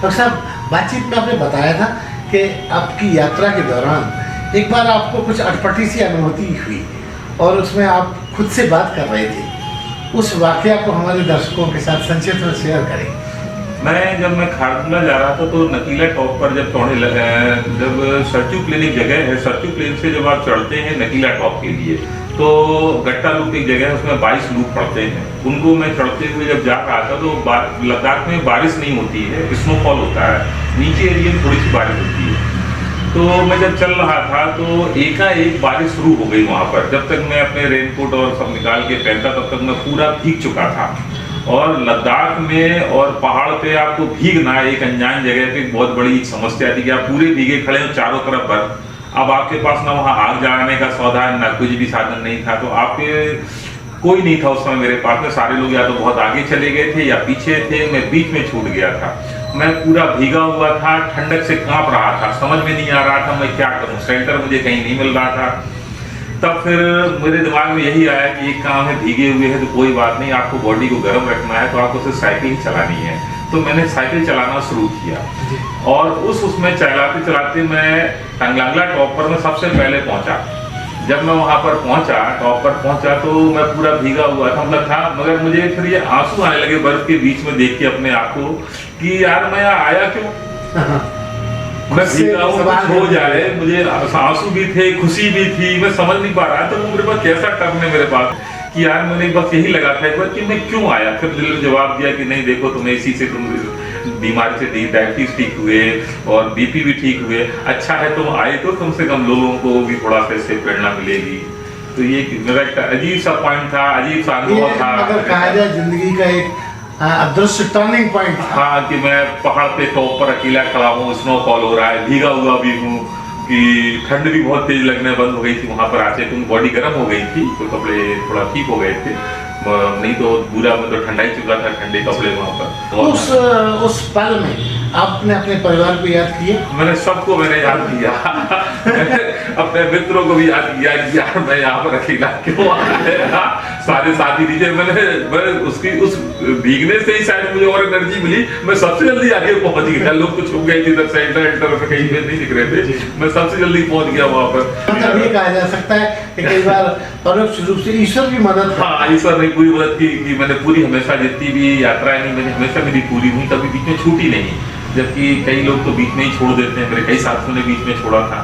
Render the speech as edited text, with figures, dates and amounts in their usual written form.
Doctor साहब, बातचीत में आपने बताया था कि आपकी यात्रा के दौरान एक बार आपको कुछ अटपटी सी अनुभूति हुई और उसमें आप खुद से बात कर रहे थे। उस वाकया को हमारे दर्शकों के साथ संक्षिप्त में शेयर करें। जब मैं खारदुला जा रहा था तो नकीला टॉप पर जब जब सरचू प्लेन एक जगह है, सरचू प्लेन से जब आप चढ़ते हैं नकीला टॉप के लिए तो गट्टा लूप एक जगह है, उसमें 22 लूप पड़ते हैं। उनको मैं चढ़ते हुए जब जा रहा था तो लद्दाख में बारिश नहीं होती है, स्नोफॉल होता है, नीचे एरिया में थोड़ी सी बारिश होती है। तो मैं जब चल रहा था तो एकाएक बारिश शुरू हो गई वहाँ पर। जब तक मैं अपने रेनकोट और सब निकाल के पहनता तब तक मैं पूरा भीग चुका था। और लद्दाख में और पहाड़ पे आपको भीगना एक अनजान जगह पे बहुत बड़ी समस्या थी कि आप पूरे भीगे खड़े हो चारों तरफ पर। अब आपके पास ना वहाँ आग जलाने का साधन ना कुछ भी साधन नहीं था, तो आपके कोई नहीं था उस समय मेरे पास में। सारे लोग या तो बहुत आगे चले गए थे या पीछे थे, मैं बीच में छूट गया था। मैं पूरा भीगा हुआ था, ठंडक से कांप रहा था, समझ में नहीं आ रहा था मैं क्या करूं। सेंटर मुझे कहीं नहीं मिल रहा था। तब फिर मेरे दिमाग में यही आया कि एक काम है, भीगे हुए हैं तो कोई बात नहीं, आपको बॉडी को गर्म रखना है तो आपको सिर्फ साइकिल ही चलानी है। तो मैंने साइकिल चलाना शुरू किया और उसमें चलाते चलाते मैं टंगलांगला टॉप पर मैं सबसे पहले पहुंचा। जब मैं वहां पर पहुंचा, टॉप पर पहुंचा तो मैं पूरा भीगा हुआ था, मतलब था, मगर मुझे फिर ये आंसू आने लगे बर्फ के बीच में देख के अपने आप को कि यार मैं आया क्यों। मैं भीगा हूं, कुछ हो जाए। मुझे आंसू भी थे, खुशी भी थी, मैं समझ नहीं पा रहा। तो मेरे पास कैसा टर्म है मेरे पास कि यार मैंने बस यही लगा था एक बार कि मैं क्यों आया। फिर दिल ने जवाब दिया कि नहीं देखो, तुम्हें इसी से तुम बीमारी से डायबिटीज ठीक हुए और बीपी भी ठीक हुए। अच्छा है तुम आए तो कम से कम लोगों को भी थोड़ा सा इससे प्रेरणा मिलेगी। तो ये मेरा एक अजीब सा पॉइंट था, अजीब सा अनुभव था। अगर कहा जाए जिंदगी का एक अदृश्य टर्निंग पॉइंट। हाँ, कि मैं पहाड़ पे टॉप पर अकेला खड़ा हूँ, स्नोफॉल हो रहा है, भीगा हुआ भी हूँ, कि ठंड भी बहुत तेज लगने बंद हो गई थी वहां पर आके, क्योंकि बॉडी गर्म हो गई थी तो कपड़े थोड़ा ठीक हो गए थे, नहीं तो पूरा मैं तो ठंडा ही चुका था, ठंडे कपड़े वहां पर। उस पल में आपने अपने परिवार को याद किया? मैंने सबको याद किया। मैंने अपने मित्रों को भी याद किया कि यार मैं यहाँ पर अकेला क्यों आया। सारे साथी नीचे मैं उसकी उस भीगने से ही शायद मुझे और एनर्जी मिली। मैं सबसे जल्दी आगे पहुंच गया। लोग तो छुप गए थे इधर सेंटर कहीं पे नहीं दिख रहे थे, मैं सबसे जल्दी पहुंच गया वहां पर। मतलब ये कहा जा सकता है कि कई बार परोक्ष रूप से ईश्वर की मदद। हाँ, ईश्वर ने पूरी मदद की कि मैंने पूरी हमेशा जितनी भी यात्राएं नहीं मैंने हमेशा मेरी पूरी हुई, कभी बीच में छूटी नहीं। जबकि कई लोग तो बीच में ही छोड़ देते हैं, मेरे कई साथियों ने बीच में छोड़ा था।